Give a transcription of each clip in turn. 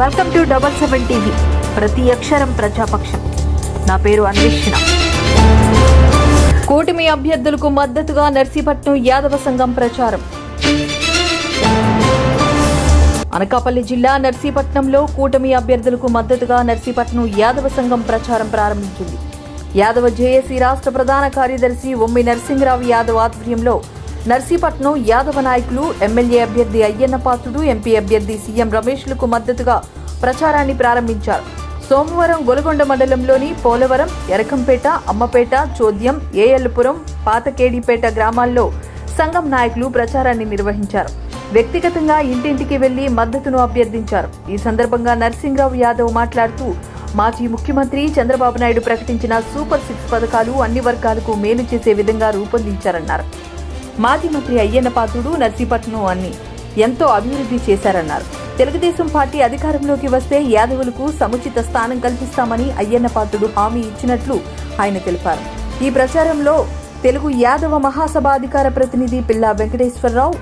Welcome to 77 TV. ప్రతి అక్షరం ప్రజాపక్షం. నా పేరు అన్వేషణ. కూటమి అభ్యర్థులకు మద్దతుగా నర్సీపట్నం యాదవ సంఘం ప్రచారం. అనకాపల్లి జిల్లా నర్సీపట్నంలో కూటమి అభ్యర్థులకు మద్దతుగా నర్సీపట్నం యాదవ సంఘం ప్రచారం ప్రారంభించింది. యాదవ జేఏసీ రాష్ట్ర ప్రధాన కార్యదర్శి ఒమ్మి నరసింగరావు యాదవ్ ఆధ్వర్యంలో నర్సీపట్నం యాదవ నాయకులు, ఎమ్మెల్యే అభ్యర్థి అయ్యన్న పాత్రుడు, ఎంపీ అభ్యర్థి సీఎం రమేష్లకు మద్దతుగా ప్రచారాన్ని ప్రారంభించారు. సోమవారం గొలగొండ మండలంలోని పోలవరం, ఎరకంపేట, అమ్మపేట, చోద్యం, ఏఎల్పురం, పాతకేడిపేట గ్రామాల్లో సంఘం నాయకులు ప్రచారాన్ని నిర్వహించారు. వ్యక్తిగతంగా ఇంటింటికి వెళ్లి మద్దతును అభ్యర్థించారు. ఈ సందర్భంగా నరసింగరావు యాదవ్ మాట్లాడుతూ మాజీ ముఖ్యమంత్రి చంద్రబాబు నాయుడు ప్రకటించిన సూపర్ 6 పథకాలు అన్ని వర్గాలకు మేలు చేసే విధంగా రూపొందించారన్నారు. మాజీ మంత్రి అయ్యన్న పాత్రుడు నర్సీపట్నం అన్ని ఎంతో అభివృద్ధి చేశారన్నారు. తెలుగుదేశం పార్టీ అధికారంలోకి వస్తే యాదవులకు సముచిత స్థానం కల్పిస్తామని అయ్యన్న పాత్రుడు హామీ ఇచ్చినట్లు ఆయన తెలిపారు. ఈ ప్రచారంలో తెలుగు యాదవ మహాసభ అధికార ప్రతినిధి పిల్లా వెంకటేశ్వరరావు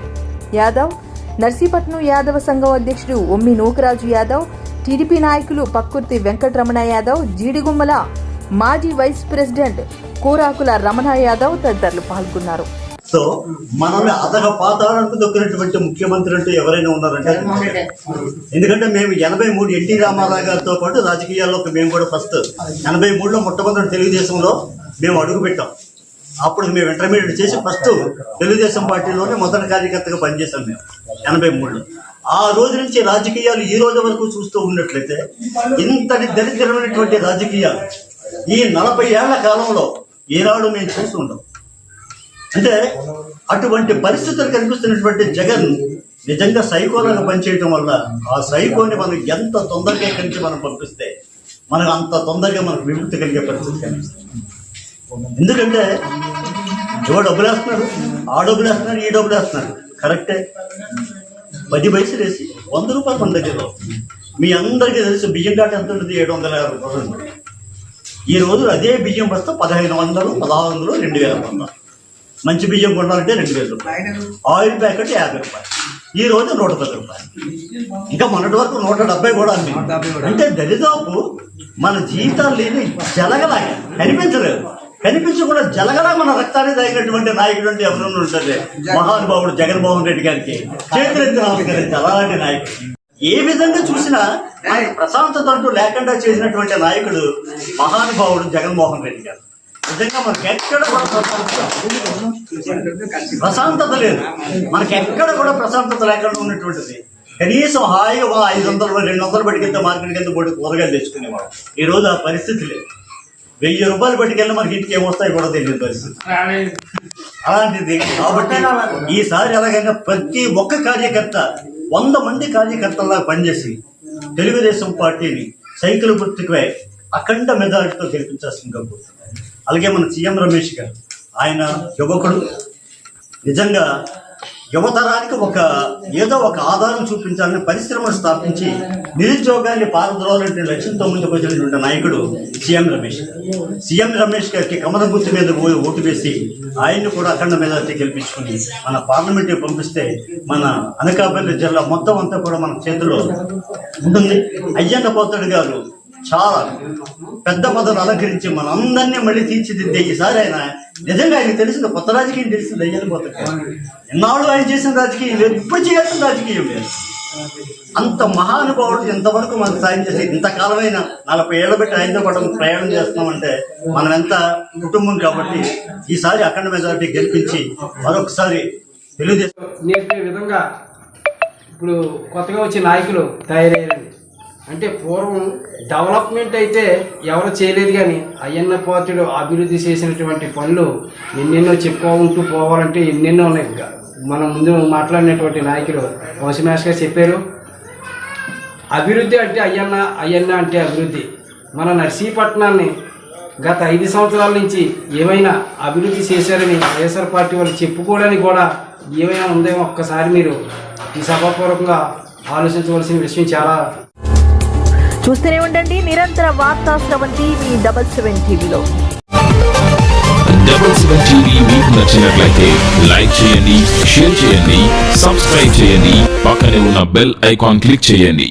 యాదవ్, నర్సీపట్నం యాదవ సంఘం అధ్యక్షుడు ఒమ్మి నూకరాజు యాదవ్, టీడీపీ నాయకులు పక్కుర్తి వెంకటరమణ యాదవ్, జీడిగుమ్మల మాజీ వైస్ ప్రెసిడెంట్ కూరాకుల రమణ యాదవ్ తదితరులు పాల్గొన్నారు. సో మనల్ని అదగ పాతాళానికి దొక్కినటువంటి ముఖ్యమంత్రి అంటే ఎవరైనా ఉన్నారంటే, ఎందుకంటే మేము 83 ఎన్టీ రామారావు గారితో పాటు రాజకీయాల్లోకి మేము కూడా ఫస్ట్ 83లో మొట్టమొదటి తెలుగుదేశంలో మేము అడుగు పెట్టాం. అప్పుడు మేము ఇంటర్మీడియట్ చేసి ఫస్ట్ తెలుగుదేశం పార్టీలోనే మొదటి కార్యకర్తగా పనిచేసాం మేము 83లో. ఆ రోజు నుంచి రాజకీయాలు ఈ రోజు వరకు చూస్తూ ఉన్నట్లయితే ఇంతటి దరిద్రమైనటువంటి రాజకీయాలు ఈ 40 ఏళ్ల కాలంలో ఈనాడు మేము చూస్తుంటాం. అంటే అటువంటి పరిస్థితులు కనిపిస్తున్నటువంటి జగన్ నిజంగా సైకోలాగా పనిచేయటం వల్ల ఆ సైకోని మనం ఎంత తొందరగా ఇక్కడి నుంచి మనం పంపిస్తే మనకు అంత తొందరగా మనకు విముక్తి కలిగే పరిస్థితి కనిపిస్తుంది. ఎందుకంటే ఎవరు డబ్బులు వేస్తున్నాడు, ఆ డబ్బులు వేస్తున్నాడు, ఈ డబ్బులు వేస్తున్నాడు, కరెక్టే. 10 పైసలు వేసి 100 రూపాయలు మన దగ్గర. మీ అందరికీ తెలుసు బియ్యం కాట ఎంత ఉంటుంది, 750 రూపాయలు. ఈ రోజు అదే బియ్యం బస్తా 1500, 1600, 2000. మంచి బియ్యం కొనాలంటే 2000 రూపాయలు, ఆయిల్ ప్యాకెట్ 50 రూపాయలు, ఈ రోజు 110 రూపాయలు. ఇంకా మొన్నటి వరకు 170 కూడా అంది. అంటే దరిదాపు మన జీవితాలు లేని జలగలాగా కనిపించకుండా జలగలా మన రక్తాన్ని తాగినటువంటి నాయకుడు అంటే ఎవరైనా ఉంటుంది. మహానుభావుడు జగన్మోహన్ రెడ్డి గారికి చేతులెత్తి నమస్కరించి అలాంటి నాయకుడు ఏ విధంగా చూసినా ప్రశాంతత అంటూ లేకుండా చేసినటువంటి నాయకుడు మహానుభావుడు జగన్మోహన్ రెడ్డి గారు. నిజంగా మనకి ఎక్కడ ప్రశాంతత లేదు, మనకి ఎక్కడ కూడా ప్రశాంతత లేకుండా ఉన్నటువంటిది. కనీసం హాయిగా 500, 200 బట్టికెళ్తే మార్కెట్ కింద పోటీ కూరగాయలు తెచ్చుకునేవాడు. ఈ రోజు ఆ పరిస్థితి లేదు. 1000 రూపాయలు పట్టుకెళ్ళి మనకి ఇంటికి ఏమొస్తాయి కూడా తెలియదు పరిస్థితి అలాంటిది. కాబట్టి ఈసారి ఎలాగైనా ప్రతి ఒక్క కార్యకర్త 100 మంది కార్యకర్తల్లా పనిచేసి తెలుగుదేశం పార్టీని సైకిల్ గుర్తుకు అఖండ మెజారిటీతో గెలిపించాల్సిందిగా కోరుతున్నాను. అలాగే మన సీఎం రమేష్ గారు, ఆయన యువకుడు, నిజంగా యువతరానికి ఏదో ఒక ఆధారం చూపించాలని పరిశ్రమలు స్థాపించి నిరుద్యోగాన్ని పారద్రోలాలంటే లక్ష్యంతో ముందుకు వచ్చినటువంటి నాయకుడు సీఎం రమేష్ గారు. సీఎం రమేష్ గారికి కమల గుర్తు మీద ఓటు వేసి ఆయన్ని కూడా అఖండ మెజారిటీ గెలిపించుకుని మన పార్లమెంట్కి పంపిస్తే మన అనకాపల్లి జిల్లా మొత్తం అంతా కూడా మన చేతిలో ఉంటుంది. అయ్యన్న పాత్రుడు గారు చాలా పెద్ద పదవులు అలంకరించి మనందరినీ మళ్ళీ తీర్చిదిద్దే ఈసారి ఆయన నిజంగా ఆయనకు తెలిసింది కొత్త రాజకీయం తెలిసింది. అయ్యన్న పాత్రుడు ఎన్నాళ్ళు ఆయన చేసిన రాజకీయం లేదు, ఇప్పుడు చేయాల్సిన రాజకీయం లేదు. అంత మహానుభావుడు ఇంతవరకు మనకు సాయం చేసి ఇంతకాలమైన 40 ఏళ్ల బట్టి ఆయనతో పాటు ప్రయాణం చేస్తున్నామంటే మనం ఎంత కుటుంబం. కాబట్టి ఈసారి అఖండ మెజారిటీ గెలిపించి మరొకసారి తెలుగుదేశం నేర్పే విధంగా ఇప్పుడు కొత్తగా వచ్చే నాయకులు తయారయ్యారండి. అంటే పూర్వం డెవలప్మెంట్ అయితే ఎవరు చేయలేదు, కానీ అయ్యన్న పాత్రుడు అభివృద్ధి చేసినటువంటి పనులు ఎన్నెన్నో చెప్పుకుంటూ పోవాలంటే ఎన్నెన్నో ఉన్నాయి. మనం ముందు మాట్లాడినటువంటి నాయకులు వంశమేష్ గారు చెప్పారు, అభివృద్ధి అంటే అయ్యన్న అంటే అభివృద్ధి. మన నర్సీపట్నాన్ని గత 5 సంవత్సరాల నుంచి ఏమైనా అభివృద్ధి చేశారని వైఎస్ఆర్ పార్టీ వాళ్ళు చెప్పుకోవడానికి కూడా ఏమైనా ఉందేమో ఒక్కసారి మీరు ఈ సభాపూర్వకంగా ఆలోచించవలసిన విషయం. చాలా చూస్తూనే ఉండండి నిరంతర వార్తా స్రవంతి మీ 77 టీవీలో. 77 టీవీ మీకు నచ్చినట్లయితే లైక్ చేయండి, షేర్ చేయండి, సబ్స్క్రైబ్ చేయండి, పక్కనే ఉన్న బెల్ ఐకాన్ క్లిక్ చేయండి.